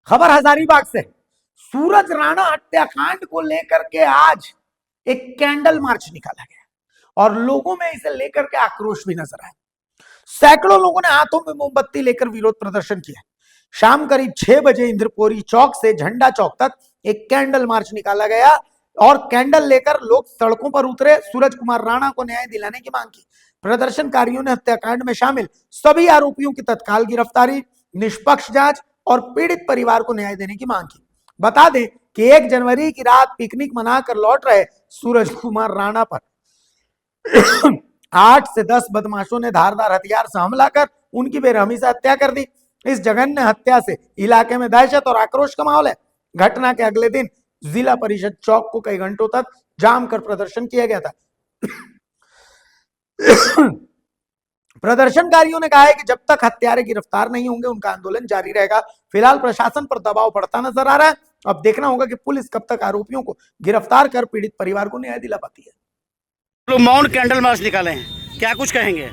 खबर हजारीबाग से। सूरज राणा हत्याकांड को लेकर के आज एक कैंडल मार्च निकाला गया और लोगों में इसे लेकर के आक्रोश भी नजर आया। सैकड़ों लोगों ने हाथों में मोमबत्ती लेकर विरोध प्रदर्शन किया। शाम करीब 6 बजे इंद्रपुरी चौक से झंडा चौक तक एक कैंडल मार्च निकाला गया और कैंडल लेकर लोग सड़कों पर उतरे। सूरज कुमार राणा को न्याय दिलाने की मांग की। प्रदर्शनकारियों ने हत्याकांड में शामिल सभी आरोपियों की तत्काल गिरफ्तारी, निष्पक्ष जांच और पीड़ित परिवार को न्याय देने की मांग की। बता दें कि 1 जनवरी की रात पिकनिक मनाकर लौट रहे सूरज कुमार राणा पर 8 से 10 बदमाशों ने धारदार हथियार से हमला कर उनकी बेरहमी से हत्या कर दी। इस जघन्य हत्या से इलाके में दहशत और आक्रोश का माहौल है। घटना के अगले दिन जिला परिषद चौक को कई घंटों तक जाम कर प्रदर्शन किया गया था। प्रदर्शनकारियों ने कहा है कि जब तक हत्यारे गिरफ्तार नहीं होंगे उनका आंदोलन जारी रहेगा। फिलहाल प्रशासन पर दबाव बढ़ता नजर आ रहा है। अब देखना होगा कि पुलिस कब तक आरोपियों को गिरफ्तार कर पीड़ित परिवार को न्याय दिला पाती है। लोग मौन कैंडल मार्च निकाले हैं, क्या कुछ कहेंगे?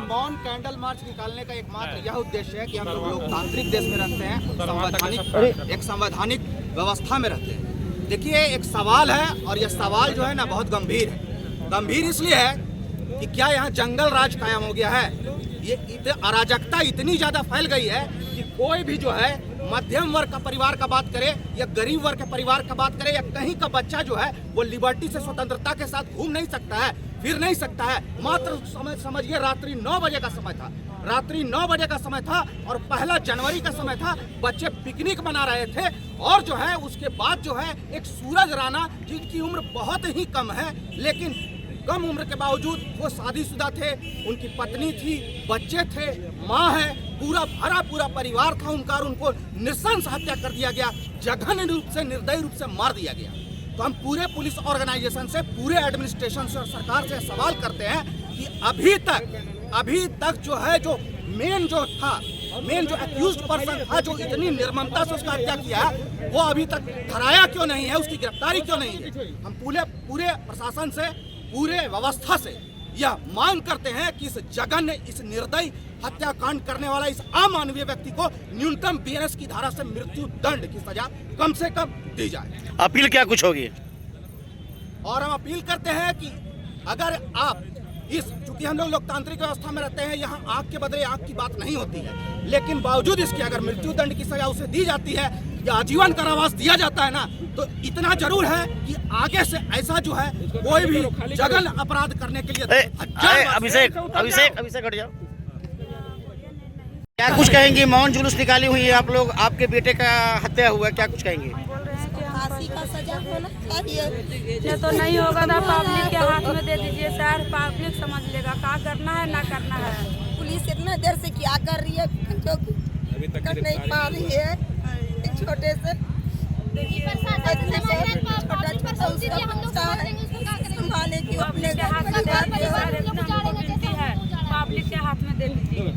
मौन कैंडल मार्च निकालने का एकमात्र यह उद्देश्य है कि हम लोग लोकतांत्रिक देश में रहते हैं, एक संवैधानिक व्यवस्था में रहते हैं। देखिए, एक सवाल है और यह सवाल जो है ना बहुत गंभीर है। गंभीर इसलिए है कि क्या यहाँ जंगल राज कायम हो गया है। ये अराजकता इतनी ज्यादा फैल गई है कि कोई भी जो है मध्यम वर्ग का परिवार का बात करे या गरीब वर्ग के परिवार का बात करे या कहीं का बच्चा जो है वो लिबर्टी से स्वतंत्रता के साथ घूम नहीं सकता है, फिर नहीं सकता है। मात्र समझिए रात्रि 9 बजे का समय था, रात्रि 9 बजे का समय था और 1 जनवरी का समय था। बच्चे पिकनिक मना रहे थे और जो है उसके बाद जो है एक सूरज राणा जिनकी उम्र बहुत ही कम है, लेकिन कम उम्र के बावजूद वो शादीशुदा थे, उनकी पत्नी थी, बच्चे थे, माँ है, पूरा परिवार था उनका और उनको नृशंस हत्या कर दिया गया, जघन्य रूप से, निर्दयी रूप से मार दिया गया। तो हम पूरे पुलिस ऑर्गेनाइजेशन से, पूरे एडमिनिस्ट्रेशन से और सरकार से सवाल करते हैं कि अभी तक जो है जो मेन जो एक्यूज्ड पर्सन था, जो इतनी निर्ममता से उसका हत्या किया, वो अभी तक धराया क्यों नहीं है, उसकी गिरफ्तारी क्यों नहीं है। हम पूरे प्रशासन से, पूरे व्यवस्था से यह मांग करते हैं कि इस जघन्य, इस निर्दयी हत्याकांड करने वाला इस अमानवीय व्यक्ति को न्यूनतम बीएनएस की धारा से मृत्यु दंड की सजा कम से कम दी जाए। अपील क्या कुछ होगी? और हम अपील करते हैं कि अगर आप चूंकि हम लोग लोकतांत्रिक व्यवस्था में रहते हैं, यहाँ आंख के बदले आंख की बात नहीं होती है, लेकिन बावजूद इसके अगर मृत्यु दंड की सजा उसे दी जाती है या आजीवन कारावास दिया जाता है ना, तो इतना जरूर है कि आगे से ऐसा जो है कोई भी जघन्य अपराध करने के लिए अभिषेक हट जाओ। क्या कुछ कहेंगे? मौन जुलूस निकाली हुई है आप लोग, आपके बेटे का हत्या हुआ है, क्या कुछ कहेंगे? फांसी का सजा होना चाहिए। ये तो नहीं होगा ना, पब्लिक के हाथ में दे दीजिए सर, पब्लिक समझ लेगा क्या करना है ना करना है। पुलिस इतना देर से क्या कर रही है जो कर नहीं पा रही है। एक छोटे से संभाले की अपने पब्लिक के हाथ में दे दीजिए,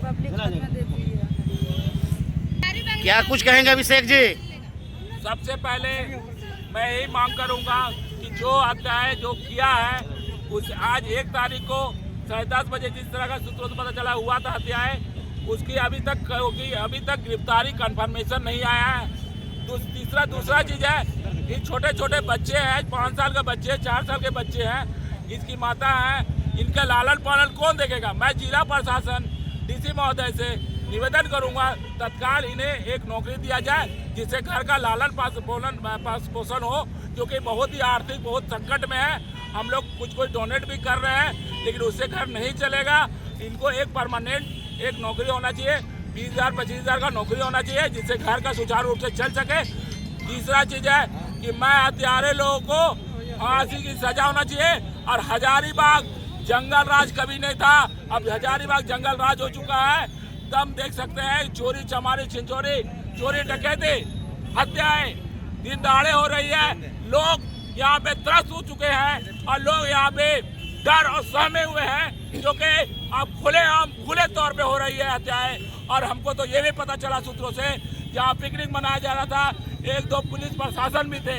पब्लिक हाथ में दे दीजिए। क्या कुछ कहेंगे अभिषेक जी? सबसे पहले मैं यही मांग करूंगा कि जो हत्याएं जो किया है उस आज 1 तारीख को 10:30 बजे जिस तरह का सूत्रों से पता चला हुआ था हत्याएं, उसकी अभी तक गिरफ्तारी कंफर्मेशन नहीं आया है। दूसरा चीज है, ये छोटे छोटे बच्चे हैं, 5 साल के बच्चे, 4 साल के बच्चे हैं, इसकी माता है, इनका लालन पालन कौन देखेगा। मैं जिला प्रशासन डीसी महोदय से निवेदन करूंगा तत्काल इन्हें एक नौकरी दिया जाए जिससे घर का लालन पोषण हो, क्योंकि बहुत ही आर्थिक बहुत संकट में है। हम लोग कुछ डोनेट भी कर रहे हैं लेकिन उससे घर नहीं चलेगा। इनको एक परमानेंट एक नौकरी होना चाहिए, 20,000 25,000 का नौकरी होना चाहिए जिससे घर का सुचारू रूप से चल सके। तीसरा चीज है कि मैं हत्यारे लोगों को फांसी की सजा होना चाहिए। और हजारीबाग जंगल राज कभी नहीं था, अब हजारीबाग जंगल राज हो चुका है। तब देख सकते हैं चोरी चमारी छिंचोरी, चोरी डकैती, हत्याएं दिन दहाड़े हो रही है। लोग यहाँ पे त्रस्त हो चुके हैं और लोग यहाँ पे डर और सहमे हुए हैं, जो कि अब खुले तौर पे हो रही है हत्याएं। और हमको तो ये भी पता चला सूत्रों से, जहाँ पिकनिक मनाया जा रहा था 1-2 पुलिस प्रशासन भी थे,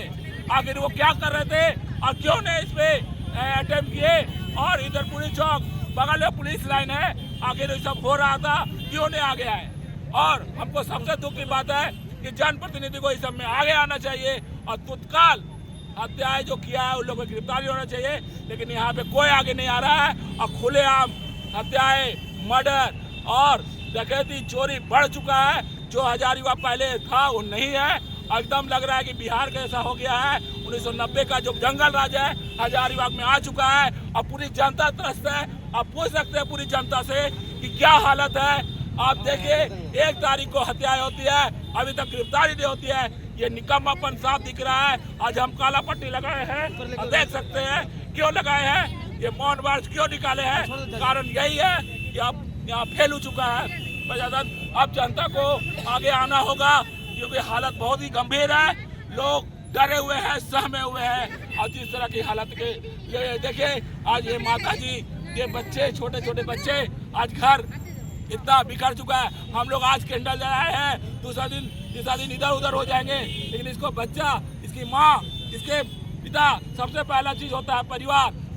आखिर वो क्या कर रहे थे और क्यों ने इस पे अटेम्प्ट किए। और इधर पूरी चौक बगल में पुलिस लाइन है, आखिर ये सब हो रहा था क्यों नहीं आ गया है। और हमको सबसे दुख की बात है कि जनप्रतिनिधि को इस सब में आगे आना चाहिए और तत्काल हत्याएं जो किया है उन लोगों की गिरफ्तारी होना चाहिए। लेकिन यहाँ पे कोई आगे नहीं आ रहा है और खुलेआम हत्याएं, मर्डर और डकैती, चोरी बढ़ चुका है। जो हजारीबाग पहले था वो नहीं है। एकदम लग रहा है कि बिहार का ऐसा हो गया है। 1990 का जो जंगल राज है हजारीबाग में आ चुका है। अब पूरी जनता त्रस्त है। आप पूछ सकते हैं पूरी जनता से कि क्या हालत है। आप देखिए 1 तारीख को हत्याएं होती है, अभी तक गिरफ्तारी नहीं होती है। ये निकम्मापन साफ दिख रहा है। आज हम काला पट्टी लगाए हैं और देख सकते हैं क्यों लगाए हैं। ये मौन मार्च क्यों निकाले हैं, कारण यही है कि अब यहाँ फैल चुका है प्रशासन। अब जनता को आगे आना होगा क्योंकि हालत बहुत ही गंभीर है। लोग डरे हुए हैं, सहमे हुए हैं। और जिस तरह की हालत के ये देखिए, आज ये माता जी, ये बच्चे, छोटे छोटे बच्चे, आज घर इतना बिखर चुका है। हम लोग आज कैंडल जलाए हैं, तीसरा दिन इधर उधर हो जाएंगे। लेकिन इसको बच्चा, इसकी माँ, इसके पिता, सबसे पहला चीज होता है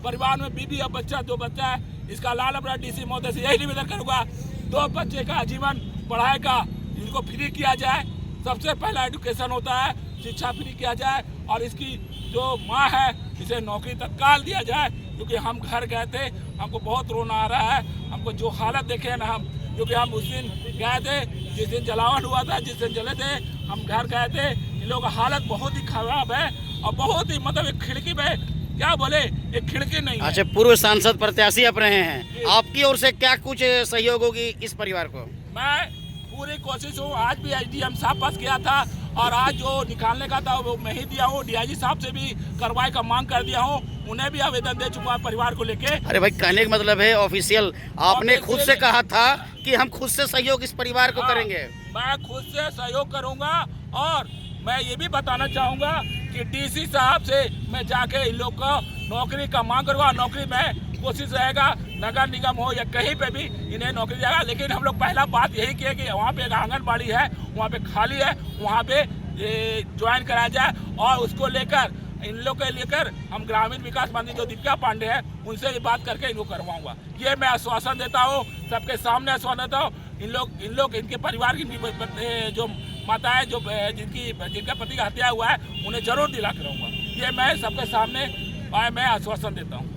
परिवार में बीबी और बच्चा। जो बच्चा है इसका लाल अपना डीसी महोदय से यही निवेदन करूंगा, 2 बच्चे का जीवन पढ़ाई का इनको फ्री किया जाए। सबसे पहला एजुकेशन होता है, शिक्षा फ्री किया जाए। और इसकी जो माँ है इसे नौकरी तत्काल दिया जाए। क्योंकि हम घर गए थे, हमको बहुत रोना आ रहा है। हमको जो हालत देखे हैं ना हम, क्योंकि हम उस दिन गए थे जिस दिन जलावन हुआ था, जिस दिन जले थे, हम घर गए थे। इन लोगों का हालत बहुत ही खराब है और बहुत ही मतलब एक खिड़की में क्या बोले, एक खिड़की नहीं है। अच्छा, पूर्व सांसद प्रत्याशी आप रहे हैं, आपकी ओर से क्या कुछ सहयोग होगी इस परिवार को? मैं पूरी कोशिश हूँ। आज भी एसडीएम साहब पास गया था और आज जो निकालने का था वो मैं ही दिया हूँ। डीआईजी साहब से भी कार्रवाई का मांग कर दिया हूँ, उन्हें भी आवेदन दे चुका है परिवार को लेके। अरे भाई, कहने का मतलब है ऑफिशियल, आपने खुद से कहा था कि हम खुद से सहयोग इस परिवार को करेंगे। मैं खुद से सहयोग करूंगा और मैं ये भी बताना चाहूंगा कि डीसी साहब से मैं जाके इन लोग को नौकरी का मांग करूंगा। नौकरी में कोशिश रहेगा, नगर निगम हो या कहीं पे भी इन्हें नौकरी जाएगा। लेकिन हम लोग पहला बात यही किए कि वहाँ पे एक आंगनबाड़ी है, वहाँ पे खाली है, वहाँ पे ज्वाइन कराया जाए। और उसको लेकर इन लोग के लेकर हम ग्रामीण विकास मंत्री जो दीपिका पांडे है उनसे भी बात करके इनको करवाऊंगा। ये मैं आश्वासन देता हूँ, सबके सामने आश्वासन देता हूँ। इन लोग इनके परिवार की जो माताएं जो जिनका पति का हत्या हुआ है उन्हें जरूर दिला कराऊंगा। ये मैं सबके सामने मैं आश्वासन देता हूँ।